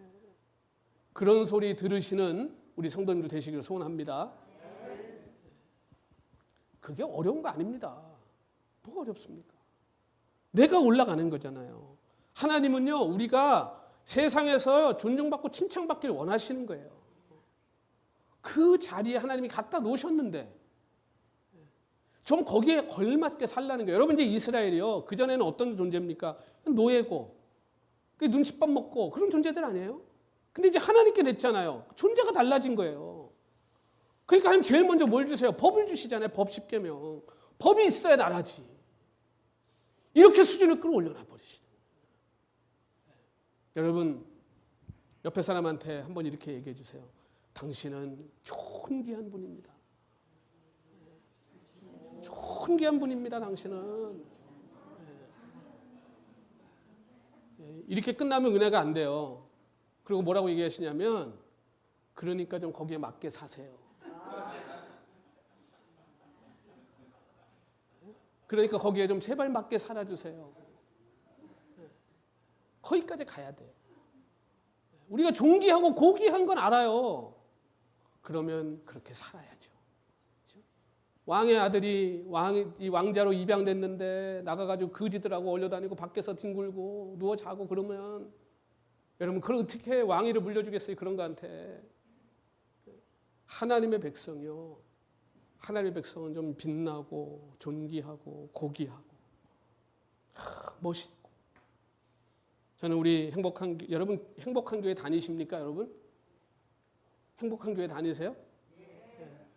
그런 소리 들으시는 우리 성도님들 되시기를 소원합니다. 그게 어려운 거 아닙니다. 뭐가 어렵습니까? 내가 올라가는 거잖아요. 하나님은요, 우리가 세상에서 존중받고 칭찬받기를 원하시는 거예요. 그 자리에 하나님이 갖다 놓으셨는데 좀 거기에 걸맞게 살라는 거예요. 여러분 이제 이스라엘이요. 그전에는 어떤 존재입니까? 노예고 눈칫밥 먹고 그런 존재들 아니에요? 근데 이제 하나님께 냈잖아요. 존재가 달라진 거예요. 그러니까 하나님 제일 먼저 뭘 주세요? 법을 주시잖아요. 법 10계명. 법이 있어야 나라지. 이렇게 수준을 끌어올려놔 버리시는 거예요. 여러분 옆에 사람한테 한번 이렇게 얘기해 주세요. 당신은 존귀한 분입니다. 존귀한 분입니다. 당신은. 이렇게 끝나면 은혜가 안 돼요. 그리고 뭐라고 얘기하시냐면 그러니까 좀 거기에 맞게 사세요. 그러니까 거기에 좀 제발 맞게 살아주세요. 거기까지 가야 돼요. 우리가 존귀하고 고귀한 건 알아요. 그러면 그렇게 살아야죠. 그렇죠? 왕의 아들이 왕자로 입양됐는데 나가가지고 거지들하고 올려다니고 밖에서 뒹굴고 누워 자고 그러면 여러분 그걸 어떻게 왕위를 물려주겠어요? 그런 거한테. 하나님의 백성이요. 하나님의 백성은 좀 빛나고 존귀하고 고귀하고 멋있고. 저는 우리 여러분 행복한 교회 다니십니까? 여러분? 행복한 교회 다니세요? 네.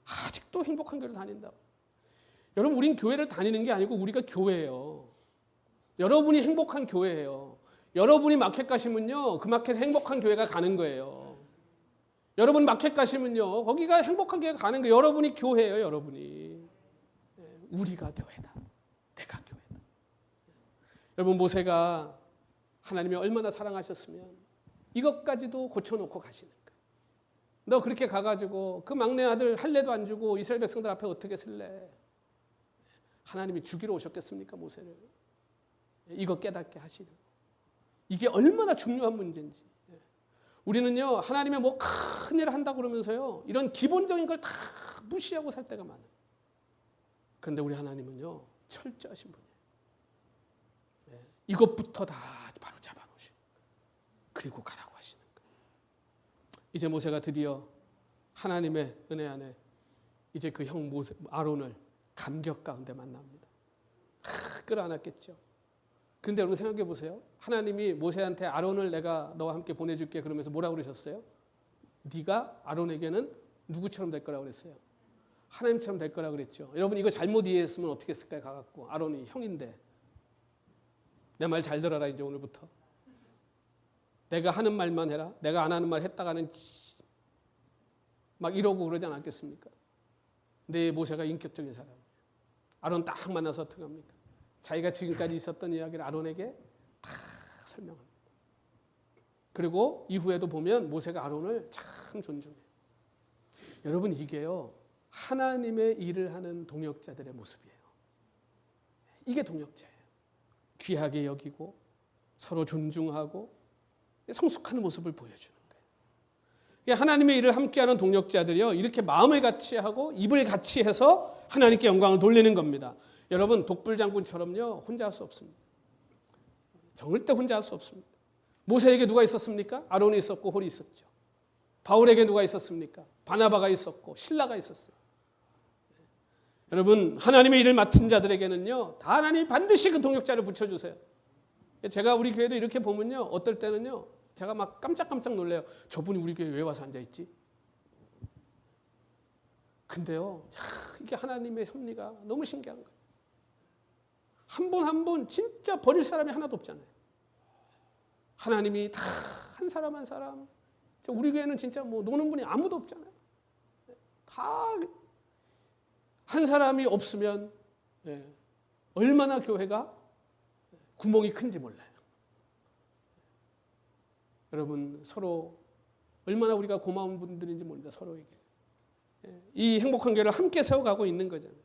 아직도 행복한 교회를 다닌다고. 여러분 우린 교회를 다니는 게 아니고 우리가 교회예요. 여러분이 행복한 교회예요. 여러분이 마켓 가시면요. 그 마켓에 행복한 교회가 가는 거예요. 여러분 마켓 가시면요. 거기가 행복한 교회가 가는 거예요. 여러분이 교회예요. 여러분이. 우리가 교회다. 내가 교회다. 여러분 모세가 하나님이 얼마나 사랑하셨으면 이것까지도 고쳐놓고 가시는 거예요. 너 그렇게 가가지고 그 막내 아들 할례도 안 주고 이스라엘 백성들 앞에 어떻게 쓸래? 하나님이 죽이러 오셨겠습니까? 모세를. 이거 깨닫게 하시는 거예요. 이게 얼마나 중요한 문제인지. 우리는요, 하나님의 뭐 큰 일을 한다고 그러면서요, 이런 기본적인 걸 다 무시하고 살 때가 많아요. 그런데 우리 하나님은요, 철저하신 분이에요. 이것부터 다 바로 잡아놓으시고, 그리고 가라고 하시는 거예요. 이제 모세가 드디어 하나님의 은혜 안에 이제 그 형 아론을 감격 가운데 만납니다. 끌어안았겠죠. 그런데 여러분 생각해 보세요. 하나님이 모세한테 아론을 내가 너와 함께 보내줄게 그러면서 뭐라고 그러셨어요? 네가 아론에게는 누구처럼 될 거라고 그랬어요? 하나님처럼 될 거라고 그랬죠. 여러분 이거 잘못 이해했으면 어떻게 했을까요? 가갖고 아론이 형인데 내 말 잘 들어라 이제 오늘부터. 내가 하는 말만 해라. 내가 안 하는 말 했다가는 막 이러고 그러지 않았겠습니까? 근데 모세가 인격적인 사람이에요. 아론 딱 만나서 어떻게 합니까? 자기가 지금까지 있었던 이야기를 아론에게 다 설명합니다. 그리고 이후에도 보면 모세가 아론을 참 존중해요. 여러분 이게요. 하나님의 일을 하는 동역자들의 모습이에요. 이게 동역자예요. 귀하게 여기고 서로 존중하고 성숙한 모습을 보여주는 거예요. 하나님의 일을 함께하는 동역자들이요. 이렇게 마음을 같이 하고 입을 같이 해서 하나님께 영광을 돌리는 겁니다. 여러분 독불장군처럼요. 혼자 할 수 없습니다. 절대 혼자 할 수 없습니다. 모세에게 누가 있었습니까? 아론이 있었고 홀이 있었죠. 바울에게 누가 있었습니까? 바나바가 있었고 신라가 있었어요. 여러분 하나님의 일을 맡은 자들에게는요. 다 하나님이 반드시 그 동역자를 붙여주세요. 제가 우리 교회도 이렇게 보면요. 어떨 때는요. 제가 막 깜짝깜짝 놀래요. 저분이 우리 교회에 왜 와서 앉아있지? 근데요. 이게 하나님의 섭리가 너무 신기한 거예요. 한 분 한 분 진짜 버릴 사람이 하나도 없잖아요. 하나님이 다 한 사람 한 사람. 우리 교회는 진짜 뭐 노는 분이 아무도 없잖아요. 다 한 사람이 없으면 얼마나 교회가 구멍이 큰지 몰라요. 여러분, 서로 얼마나 우리가 고마운 분들인지 모릅니다. 서로에게. 이 행복한 교회를 함께 세워가고 있는 거잖아요.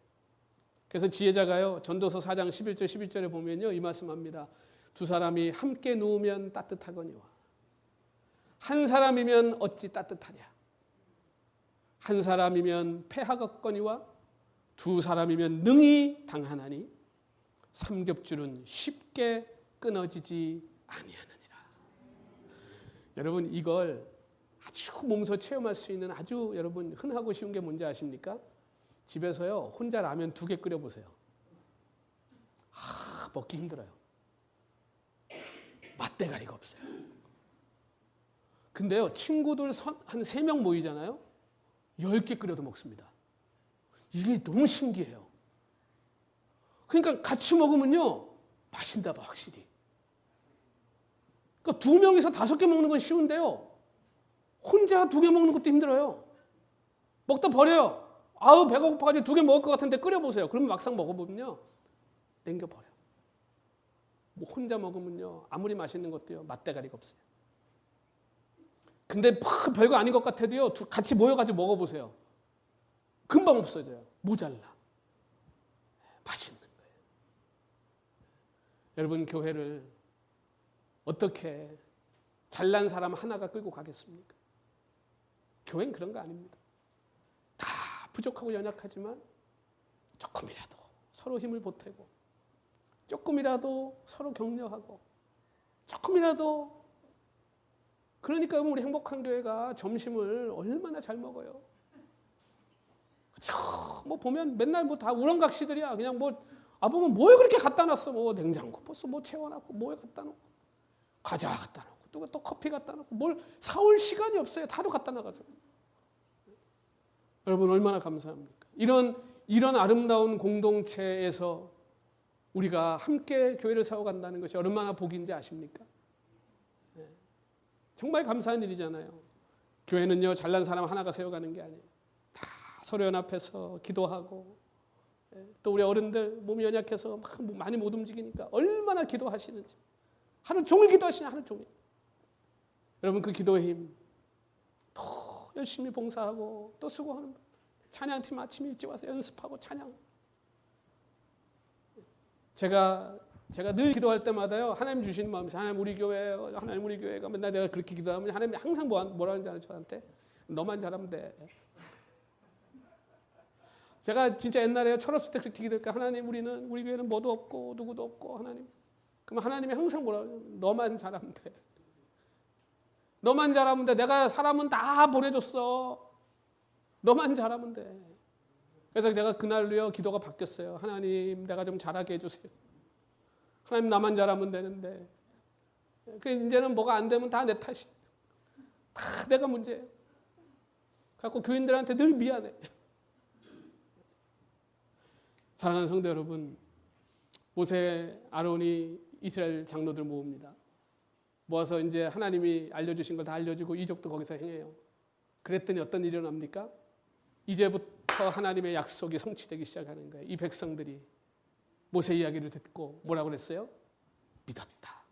그래서 지혜자가요, 전도서 4장 11절 11절에 보면요, 이 말씀합니다. 두 사람이 함께 누우면 따뜻하거니와 한 사람이면 어찌 따뜻하냐. 한 사람이면 패하겠거니와 두 사람이면 능히 당하나니 삼겹줄은 쉽게 끊어지지 아니하느니라. 여러분, 이걸 아주 몸소 체험할 수 있는 아주 여러분 흔하고 쉬운 게 뭔지 아십니까? 집에서요, 혼자 라면 2개 끓여보세요. 먹기 힘들어요. 맛대가리가 없어요. 근데요, 친구들 한 3명 모이잖아요. 10개 끓여도 먹습니다. 이게 너무 신기해요. 그러니까 같이 먹으면요, 맛있나 봐, 확실히. 그러니까 2명이서 5개 먹는 건 쉬운데요, 혼자 2개 먹는 것도 힘들어요. 먹다 버려요. 아우, 배가 고파가지고 2개 먹을 것 같은데 끓여보세요. 그러면 막상 먹어보면요, 남겨버려요. 뭐 혼자 먹으면요, 아무리 맛있는 것도요, 맛대가리가 없어요. 근데 별거 아닌 것 같아도요, 같이 모여가지고 먹어보세요. 금방 없어져요. 모자라. 맛있는 거예요. 여러분, 교회를 어떻게 잘난 사람 하나가 끌고 가겠습니까? 교회는 그런 거 아닙니다. 다 부족하고 연약하지만 조금이라도 서로 힘을 보태고, 조금이라도 서로 격려하고, 조금이라도. 그러니까 우리 행복한 교회가 점심을 얼마나 잘 먹어요. 그쵸? 뭐 보면 맨날 뭐 다 우렁각시들이야. 그냥 보면 뭘 그렇게 갖다 놨어. 뭐 냉장고 벌써 뭐 채워놨고, 뭐에 갖다 놓고, 과자 갖다 놓고, 누가 또 커피 갖다 놓고, 뭘 사올 시간이 없어요. 다도 갖다 놔가지고. 여러분, 얼마나 감사합니까? 이런 아름다운 공동체에서 우리가 함께 교회를 세워간다는 것이 얼마나 복인지 아십니까? 정말 감사한 일이잖아요. 교회는요, 잘난 사람 하나가 세워가는 게 아니에요. 다 서로 연합해서 기도하고, 또 우리 어른들 몸이 연약해서 많이 못 움직이니까 얼마나 기도하시는지. 하루 종일 기도하시냐, 하루 종일. 여러분, 그 기도의 힘, 더 열심히 봉사하고 또 수고하는 분. 찬양팀 아침에 일찍 와서 연습하고 찬양. 제가 늘 기도할 때마다요, 하나님 주시는 마음이, 하나님 우리 교회, 하나님 우리 교회가 맨날 내가 그렇게 기도하면 하나님이 항상 뭐라 하는지 알아요, 저한테? 너만 잘하면 돼. 제가 진짜 옛날에 철없을 때 그렇게 기도했니까, 하나님 우리 교회는 뭐도 없고 누구도 없고, 하나님. 그럼 하나님이 항상 뭐라 그래요? 너만 잘하면 돼. 너만 잘하면 돼. 내가 사람은 다 보내줬어. 너만 잘하면 돼. 그래서 제가 그날로요, 기도가 바뀌었어요. 하나님, 내가 좀 잘하게 해주세요. 하나님, 나만 잘하면 되는데. 이제는 뭐가 안 되면 다 내 탓이야. 다 내가 문제예요. 그래서 교인들한테 늘 미안해. 사랑하는 성도 여러분, 모세, 아론이 이스라엘 장로들 모읍니다. 모아서 이제 하나님이 알려주신 걸 다 알려주고 이적도 거기서 행해요. 그랬더니 어떤 일이 일어납니까? 이제부터 하나님의 약속이 성취되기 시작하는 거예요. 이 백성들이 모세 이야기를 듣고 뭐라고 그랬어요? 믿었다.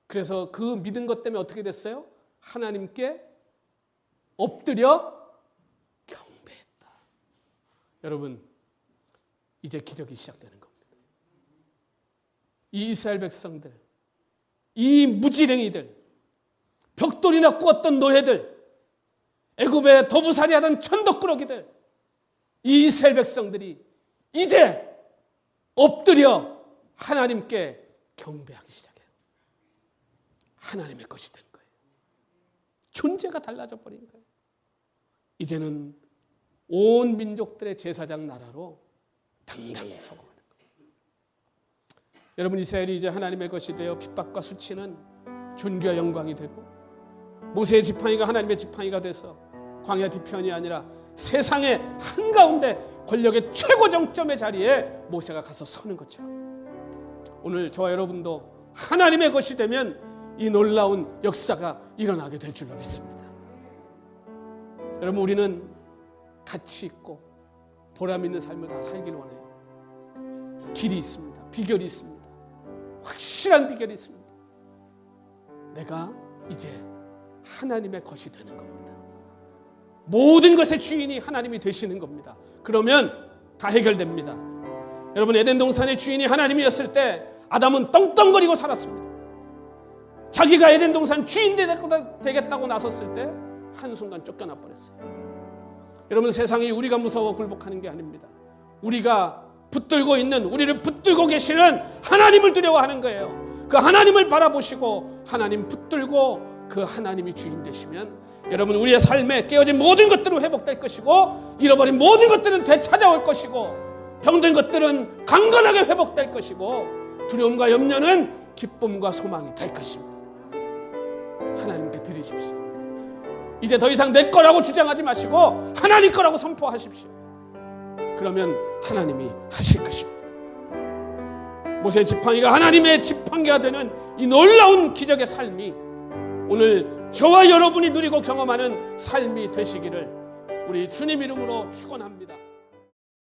그래서 그 믿은 것 때문에 어떻게 됐어요? 하나님께 엎드려 경배했다. 여러분, 이제 기적이 시작되는 겁니다. 이 이스라엘 백성들, 이 무지랭이들, 벽돌이나 꾸었던 노예들, 애굽에 도부살이하던 천덕꾸러기들, 이 이스라엘 백성들이 이제 엎드려 하나님께 경배하기 시작해요. 하나님의 것이 된 거예요. 존재가 달라져 버린 거예요. 이제는 온 민족들의 제사장 나라로 당당히 서고 있는 거예요. 여러분, 이스라엘이 이제 하나님의 것이 되어 핍박과 수치는 존귀와 영광이 되고, 모세의 지팡이가 하나님의 지팡이가 돼서 광야 뒤편이 아니라 세상의 한가운데 권력의 최고 정점의 자리에 모세가 가서 서는 것처럼, 오늘 저와 여러분도 하나님의 것이 되면 이 놀라운 역사가 일어나게 될 줄로 믿습니다. 여러분, 우리는 가치 있고 보람 있는 삶을 다 살길 원해요. 길이 있습니다. 비결이 있습니다. 확실한 비결이 있습니다. 내가 이제 하나님의 것이 되는 겁니다. 모든 것의 주인이 하나님이 되시는 겁니다. 그러면 다 해결됩니다. 여러분, 에덴 동산의 주인이 하나님이었을 때 아담은 떵떵거리고 살았습니다. 자기가 에덴 동산 주인 되겠다고 나섰을 때 한순간 쫓겨나 버렸어요. 여러분, 세상이 우리가 무서워 굴복하는 게 아닙니다. 우리가 붙들고 있는, 우리를 붙들고 계시는 하나님을 두려워하는 거예요. 그 하나님을 바라보시고 하나님 붙들고 그 하나님이 주인 되시면 여러분, 우리의 삶에 깨어진 모든 것들은 회복될 것이고 잃어버린 모든 것들은 되찾아올 것이고 병든 것들은 강건하게 회복될 것이고 두려움과 염려는 기쁨과 소망이 될 것입니다. 하나님께 드리십시오. 이제 더 이상 내 거라고 주장하지 마시고 하나님 거라고 선포하십시오. 그러면 하나님이 하실 것입니다. 모세 지팡이가 하나님의 지팡이가 되는 이 놀라운 기적의 삶이 오늘 저와 여러분이 누리고 경험하는 삶이 되시기를 우리 주님 이름으로 축원합니다.